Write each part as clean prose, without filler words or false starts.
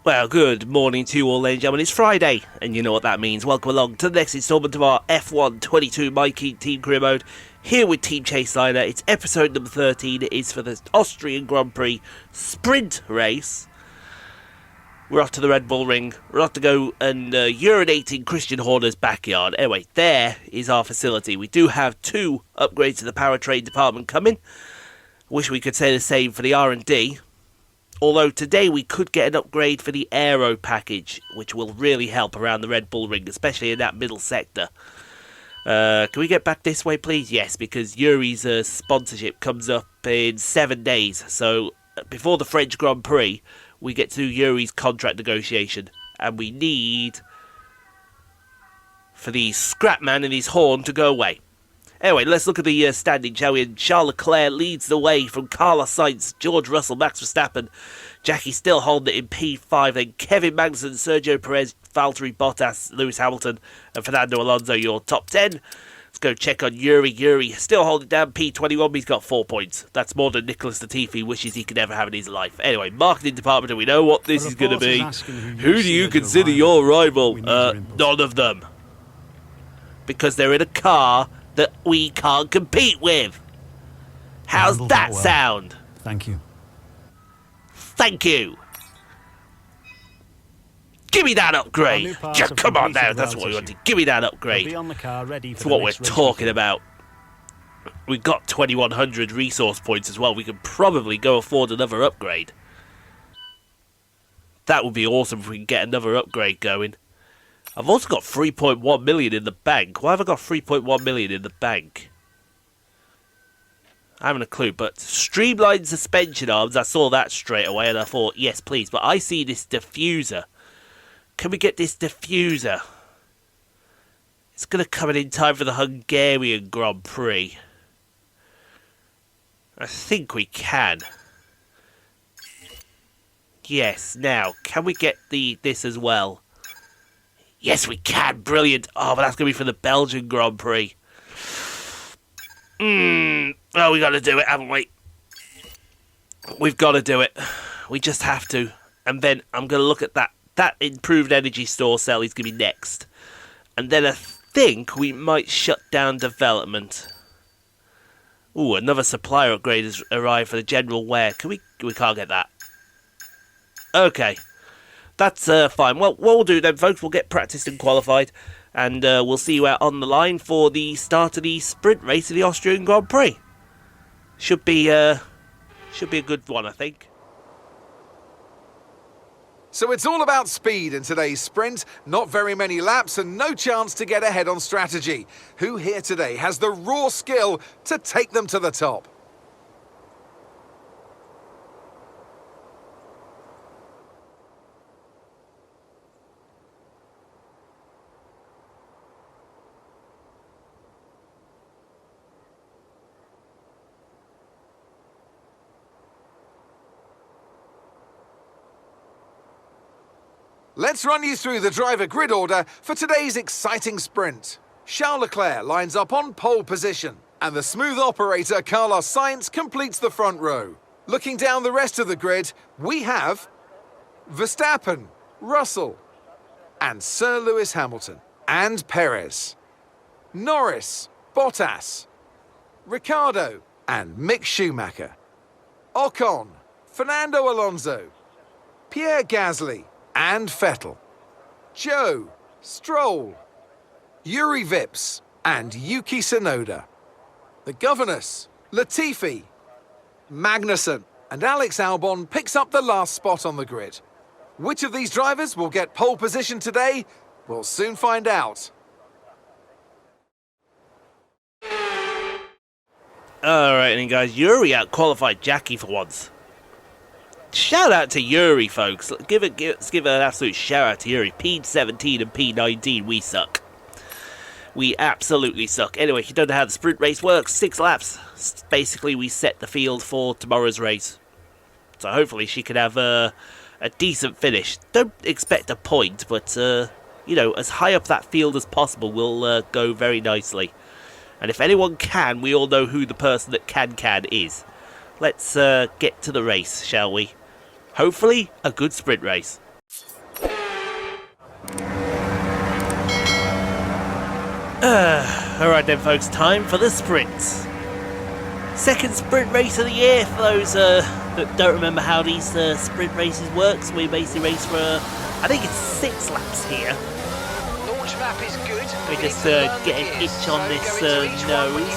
Well, good morning to you all, ladies and gentlemen. It's Friday, and you know what that means. Welcome along to the next instalment of our F1 22 My Keen Team Career Mode. Here with Team Chaseliner. It's episode number 13. It is for the Austrian Grand Prix sprint race. We're off to the Red Bull Ring. We're off to go and urinate in Christian Horner's backyard. Anyway, there is our facility. We do have 2 upgrades to the powertrain department coming. Wish we could say the same for the R&D. Although today we could get an upgrade for the aero package, which will really help around the Red Bull Ring, especially in that middle sector. Can we get back this way, please? Yes, because Juri's sponsorship comes up in 7 days. So before the French Grand Prix, we get to do Juri's contract negotiation. And we need for the Scrapman and his horn to go away. Anyway, let's look at the standing, shall we? And Charles Leclerc leads the way from Carlos Sainz, George Russell, Max Verstappen. Jackie still holding it in P5. Then Kevin Magnussen, Sergio Perez, Valtteri Bottas, Lewis Hamilton, and Fernando Alonso, your top 10. Let's go check on Juri. Juri still holding down P21, but he's got 4 points. That's more than Nicholas Latifi wishes he could ever have in his life. Anyway, marketing department, and we know what this is going to be. Who do you consider your rival? None of them. Because they're in a car that we can't compete with. How's that sound? Thank you. Thank you. Give me that upgrade. Come on now, that's what we wanted. Give me that upgrade. That's what we're talking about. We've got 2100 resource points as well. We could probably go afford another upgrade. That would be awesome if we can get another upgrade going. I've also got 3.1 million in the bank. Why have I got 3.1 million in the bank? I haven't a clue, but streamlined suspension arms, I saw that straight away and I thought, yes please, but I see this diffuser. Can we get this diffuser? It's going to come in time for the Hungarian Grand Prix. I think we can. Yes, now, can we get this as well? Yes, we can. Brilliant. Oh, but that's going to be for the Belgian Grand Prix. Oh, we got to do it, haven't we? We've got to do it. We just have to. And then I'm going to look at that. That improved energy store cell is going to be next. And then I think we might shut down development. Ooh, another supplier upgrade has arrived for the general wear. Can we can't get that. Okay. That's fine. Well, what we'll do then, folks, we'll get practiced and qualified, and we'll see you out on the line for the start of the sprint race of the Austrian Grand Prix. Should be a good one, I think. So it's all about speed in today's sprint. Not very many laps and no chance to get ahead on strategy. Who here today has the raw skill to take them to the top? Let's run you through the driver grid order for today's exciting sprint. Charles Leclerc lines up on pole position, and the smooth operator Carlos Sainz completes the front row. Looking down the rest of the grid, we have Verstappen, Russell, and Sir Lewis Hamilton, and Perez, Norris, Bottas, Ricciardo, and Mick Schumacher, Ocon, Fernando Alonso, Pierre Gasly, and Vettel, Joe, Stroll, Juri Vips, and Yuki Tsunoda. The governess, Latifi, Magnussen, and Alex Albon picks up the last spot on the grid. Which of these drivers will get pole position today? We'll soon find out. Alright then guys, Juri out-qualified Jackie for once. Shout out to Juri, folks. Let's give an absolute shout out to Juri. P17 and P19, we suck. We absolutely suck. Anyway, if you don't know how the sprint race works, 6 laps. Basically, we set the field for tomorrow's race. So hopefully she can have a decent finish. Don't expect a point, but, you know, as high up that field as possible will go very nicely. And if anyone can, we all know who the person that can is. Let's get to the race, shall we? Hopefully, a good sprint race. Alright then folks, time for the sprint. Second sprint race of the year for those that don't remember how these sprint races work. So we basically race for, I think it's 6 laps here. Launch map is good. We just get an itch on this nose.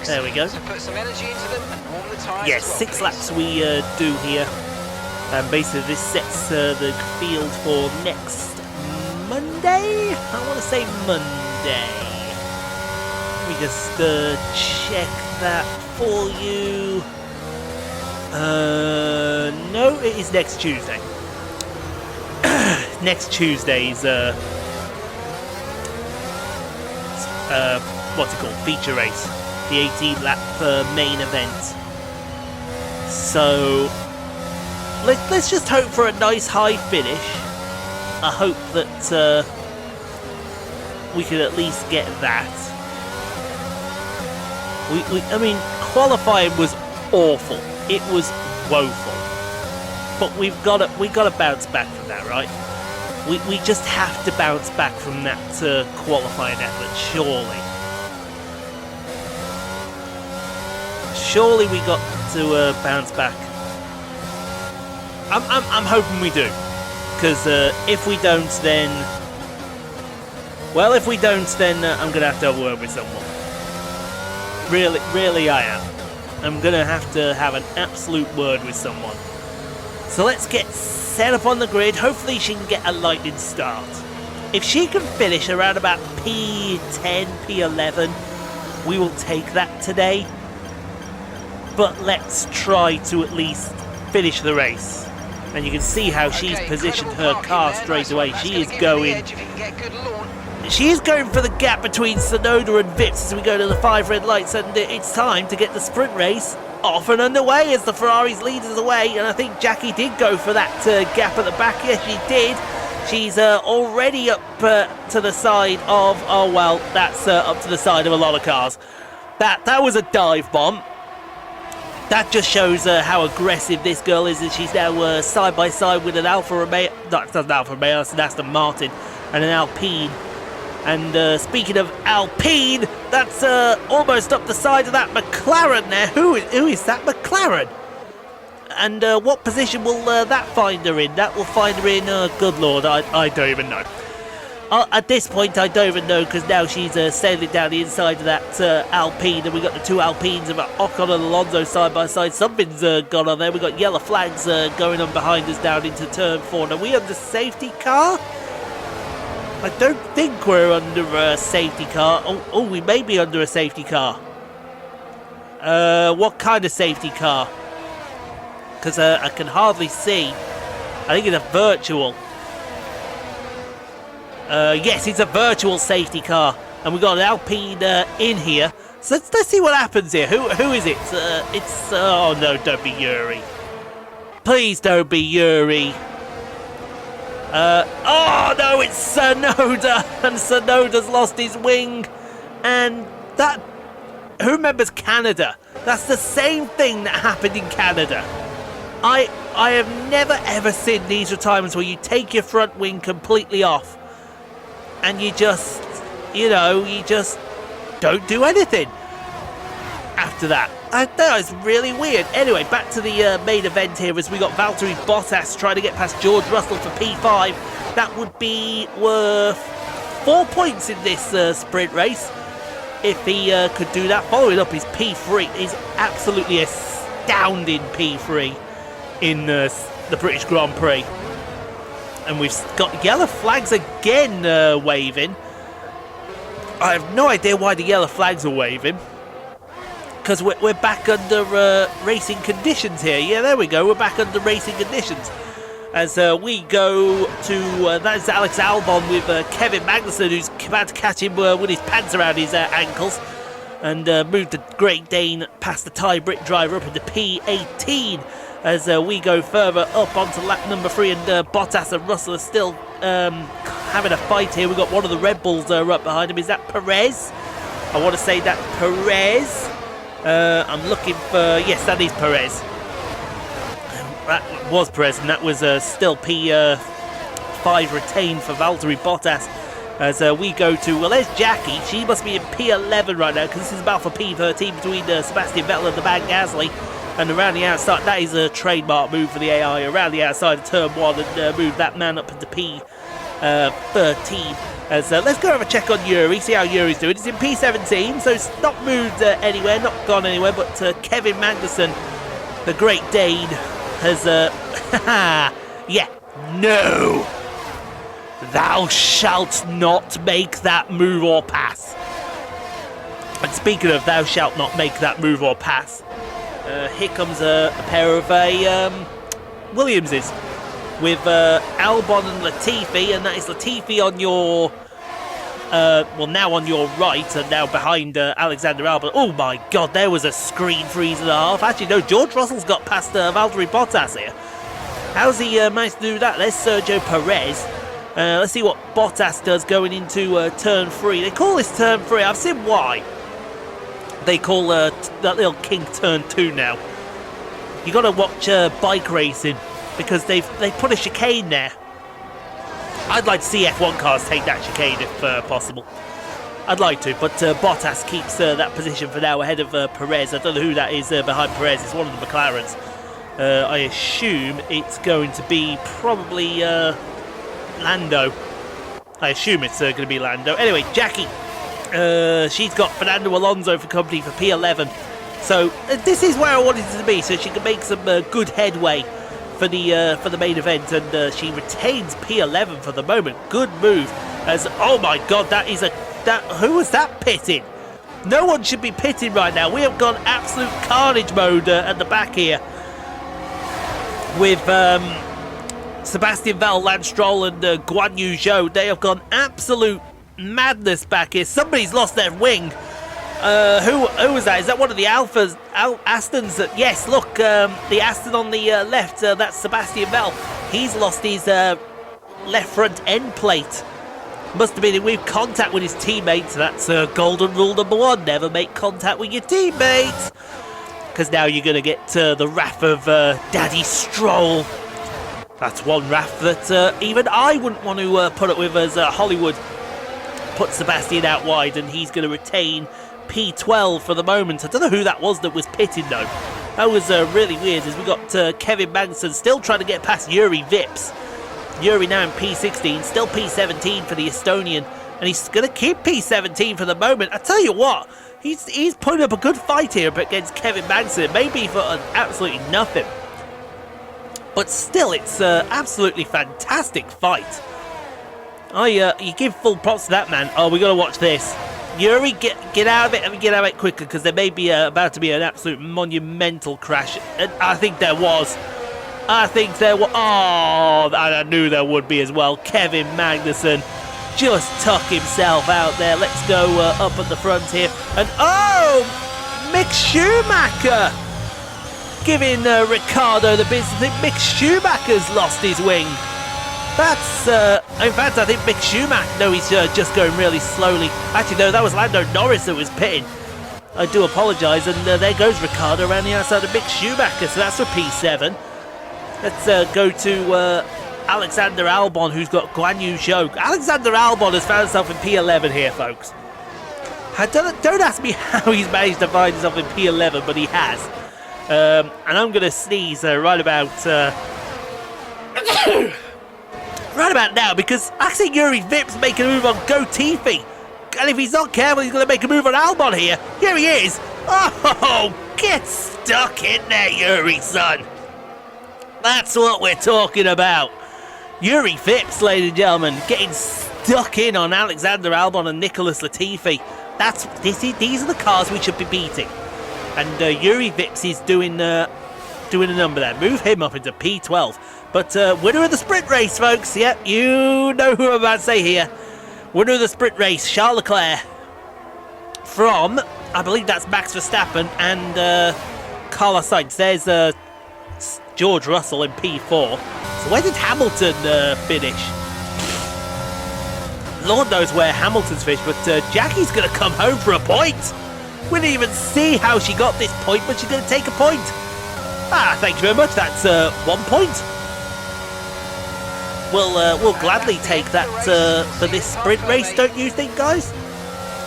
There we go. So put some energy into them and warm the tyres. Yes, as well, 6 please. laps we do here. And basically this sets the field for next Monday? I want to say Monday. Let me just check that for you. No, it is next Tuesday. Next Tuesday's what's it called? Feature race. The 18 lap main event. So let's just hope for a nice high finish. I hope that we can at least get that. I mean, qualifying was awful. It was woeful. But we got to bounce back from that, right? We just have to bounce back from that qualifying effort, surely. Surely we got to bounce back. I'm hoping we do, because if we don't, then I'm gonna have to have a word with someone. Really, I am. I'm gonna have to have an absolute word with someone. So let's get set up on the grid. Hopefully she can get a lightning start. If she can finish around about P10, P11, we will take that today. But let's try to at least finish the race. And you can see how she's positioned her car straight away. She is going for the gap between Sonoda and Vips as we go to the 5 red lights, and it's time to get the sprint race off and underway as the Ferraris lead us away. And I think Jackie did go for that gap at the back. Yes, she did. She's already up to the side of, oh well, that's up to the side of a lot of cars. That was a dive bomb. That just shows how aggressive this girl is, and she's now side by side with an Alfa Romeo. That's not an Alfa Romeo, that's an Aston Martin and an Alpine. And speaking of Alpine, that's almost up the side of that McLaren there. Who is that McLaren? And what position will that find her in? That will find her in, good lord, I don't even know. At this point, I don't even know, because now she's sailing down the inside of that Alpine, and we've got the 2 Alpines of Ocon and Alonso side by side. Something's gone on there. We've got yellow flags going on behind us down into turn 4. Are we under safety car? I don't think we're under a safety car. Oh, we may be under a safety car. What kind of safety car? Because I can hardly see. I think it's a virtual. Yes, it's a virtual safety car, and we've got an Alpine in here. So let's see what happens here. Who is it? It's oh no, don't be Juri. Please don't be Juri. Oh no, it's Sonoda, and Sonoda's lost his wing, and that. Who remembers Canada? That's the same thing that happened in Canada. I have never ever seen these retirements where you take your front wing completely off. And you just don't do anything after that. That was really weird. Anyway, back to the main event here as we got Valtteri Bottas trying to get past George Russell for P5. That would be worth 4 points in this sprint race if he could do that. Following up his P3, his absolutely astounding P3 in the British Grand Prix. And we've got yellow flags again waving. I have no idea why the yellow flags are waving. Because we're back under racing conditions here. Yeah, there we go. We're back under racing conditions. As we go to, that's Alex Albon with Kevin Magnussen, who's about to catch him with his pants around his ankles. And moved the Great Dane past the Thai Brit driver up into P18. As we go further up onto lap number 3, and Bottas and Russell are still having a fight here. We've got one of the Red Bulls right behind him. Is that Perez? I want to say that's Perez. I'm looking for... Yes, that is Perez. That was Perez, and that was still P5 retained for Valtteri Bottas. As we go to, well, there's Jackie. She must be in P11 right now, because this is about for P13 between Sebastian Vettel and the man Gasly. And around the outside, that is a trademark move for the AI, around the outside of turn 1 and move that man up into P13. As let's go have a check on Juri, see how Juri's doing. He's in P17, so it's not moved anywhere, not gone anywhere, but Kevin Magnussen, the Great Dane, has, yeah, no! Thou shalt not make that move or pass. And speaking of thou shalt not make that move or pass, here comes a pair of Williamses with Albon and Latifi, and that is Latifi on your well, now on your right and now behind Alexander Albon. Oh my god, there was a screen freeze and a half. Actually no, George Russell's got past Valtteri Bottas here. How's he managed to do that? There's Sergio Perez. Let's see what Bottas does going into turn 3. They call this turn 3. I've seen why they call that little kink turn 2 now. You got to watch bike racing because they put a chicane there. I'd like to see F1 cars take that chicane if possible. I'd like to, but Bottas keeps that position for now ahead of Perez. I don't know who that is behind Perez. It's one of the McLarens. I assume it's going to be probably Lando. I assume it's going to be Lando. Anyway, Jackie. She's got Fernando Alonso for company for P11. So this is where I wanted it to be, so she can make some good headway for the main event, and she retains P11 for the moment. Good move. As oh my god, who was that pitting? No one should be pitting right now. We have gone absolute carnage mode at the back here with Sebastian Vettel, Lance Stroll, and Guan Yu Zhou. They have gone absolute madness back here. Somebody's lost their wing. Who was that? Is that one of the Astons? Yes, look, the Aston on the left, that's Sebastian Vettel. He's lost his left front end plate. Must have been in with contact with his teammates. That's golden rule number 1. Never make contact with your teammates. Because now you're going to get the wrath of Daddy Stroll. That's one wrath that even I wouldn't want to put up with, as Hollywood put Sebastian out wide, and he's going to retain P12 for the moment. I don't know who that was pitting though. That was really weird, as we got Kevin Magnussen still trying to get past Juri Vips. Juri now in P16, still P17 for the Estonian, and he's going to keep P17 for the moment. I tell you what, he's putting up a good fight here against Kevin Magnussen, maybe for absolutely nothing. But still, it's an absolutely fantastic fight. You give full props to that man. Oh, we got to watch this. Juri, get out of it and get out of it quicker, because there may be about to be an absolute monumental crash. And I think there was. Oh, I knew there would be as well. Kevin Magnussen just tuck himself out there. Let's go up at the front here. And oh, Mick Schumacher giving Ricciardo the business. I think Mick Schumacher's lost his wing. That's, in fact, I think Mick Schumacher, no, he's just going really slowly. Actually, no, that was Lando Norris that was pitting. I do apologise, and there goes Ricciardo around the outside of Mick Schumacher, so that's for P7. Let's go to Alexander Albon, who's got Guan Yu Zhou. Alexander Albon has found himself in P11 here, folks. Don't ask me how he's managed to find himself in P11, but he has. And I'm going to sneeze right about now, because I see Juri Vips making a move on Gotifi. And if he's not careful, he's going to make a move on Albon here. Here he is. Oh, get stuck in there, Juri, son. That's what we're talking about. Juri Vips, ladies and gentlemen, getting stuck in on Alexander Albon and Nicholas Latifi. These are the cars we should be beating. And Juri Vips is doing a number there. Move him up into P12. But winner of the sprint race, folks. Yep, you know who I'm about to say here. Winner of the sprint race, Charles Leclerc. From, I believe that's Max Verstappen and Carlos Sainz. There's George Russell in P4. So where did Hamilton finish? Lord knows where Hamilton's finished, but Jackie's going to come home for a point. We didn't even see how she got this point, but she didn't take a point. Thank you very much. That's 1 point. we'll gladly take that for this sprint race, don't you think, guys?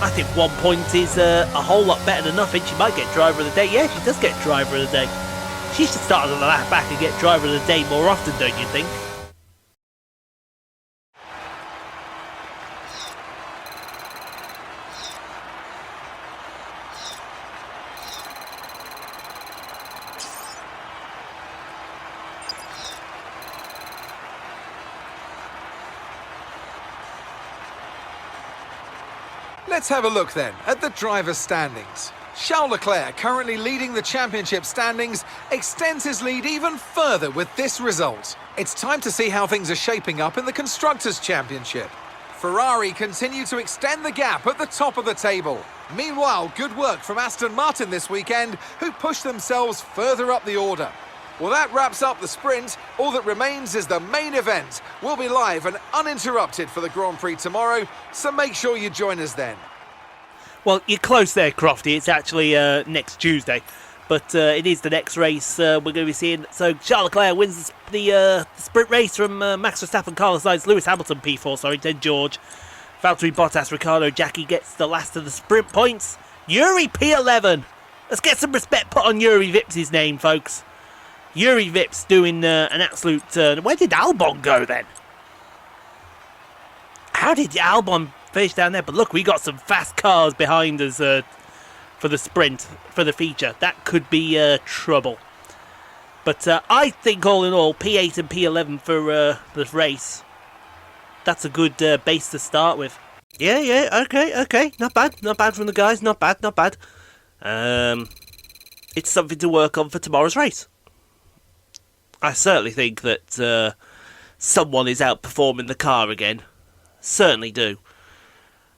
I think 1 point is a whole lot better than nothing. She might get driver of the day. Yeah, she does get driver of the day. She should start on the lap back and get driver of the day more often, don't you think? Let's have a look then at the driver's standings. Charles Leclerc, currently leading the championship standings, extends his lead even further with this result. It's time to see how things are shaping up in the Constructors' Championship. Ferrari continue to extend the gap at the top of the table. Meanwhile, good work from Aston Martin this weekend, who pushed themselves further up the order. Well, that wraps up the sprint. All that remains is the main event. We'll be live and uninterrupted for the Grand Prix tomorrow, so make sure you join us then. Well, you're close there, Crofty. It's actually next Tuesday, but it is the next race we're going to be seeing. So Charles Leclerc wins the sprint race from Max Verstappen, Carlos Sainz, Lewis Hamilton P4, sorry, then George. Valtteri Bottas, Ricciardo, Jackie gets the last of the sprint points. Juri P11. Let's get some respect put on Juri Vips' name, folks. Juri Vips doing an absolute... where did Albon go then? How did Albon finish down there? But look, we got some fast cars behind us for the sprint, for the feature. That could be trouble. But I think all in all, P8 and P11 for the race. That's a good base to start with. Yeah, okay. Not bad from the guys. Not bad. It's something to work on for tomorrow's race. I certainly think that someone is outperforming the car again. Certainly do.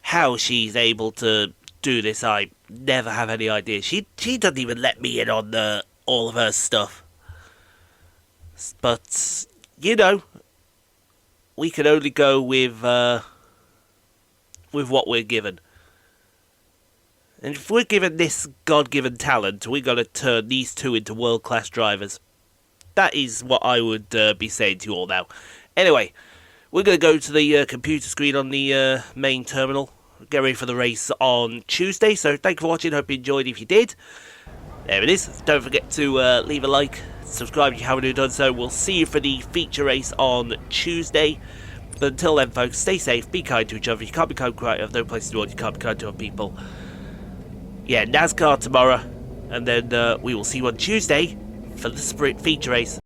How she's able to do this, I never have any idea. She doesn't even let me in on all of her stuff. But, you know, we can only go with what we're given. And if we're given this God-given talent, we're going to turn these two into world-class drivers. That is what I would be saying to you all now. Anyway, we're going to go to the computer screen on the main terminal. Get ready for the race on Tuesday. So thank you for watching. Hope you enjoyed if you did. There it is. Don't forget to leave a like. Subscribe if you haven't done so. We'll see you for the feature race on Tuesday. But until then, folks, stay safe. Be kind to each other. You can't be kind to have no place to do it. You can't be kind to other people. Yeah, NASCAR tomorrow. And then we will see you on Tuesday for the sprint feature race.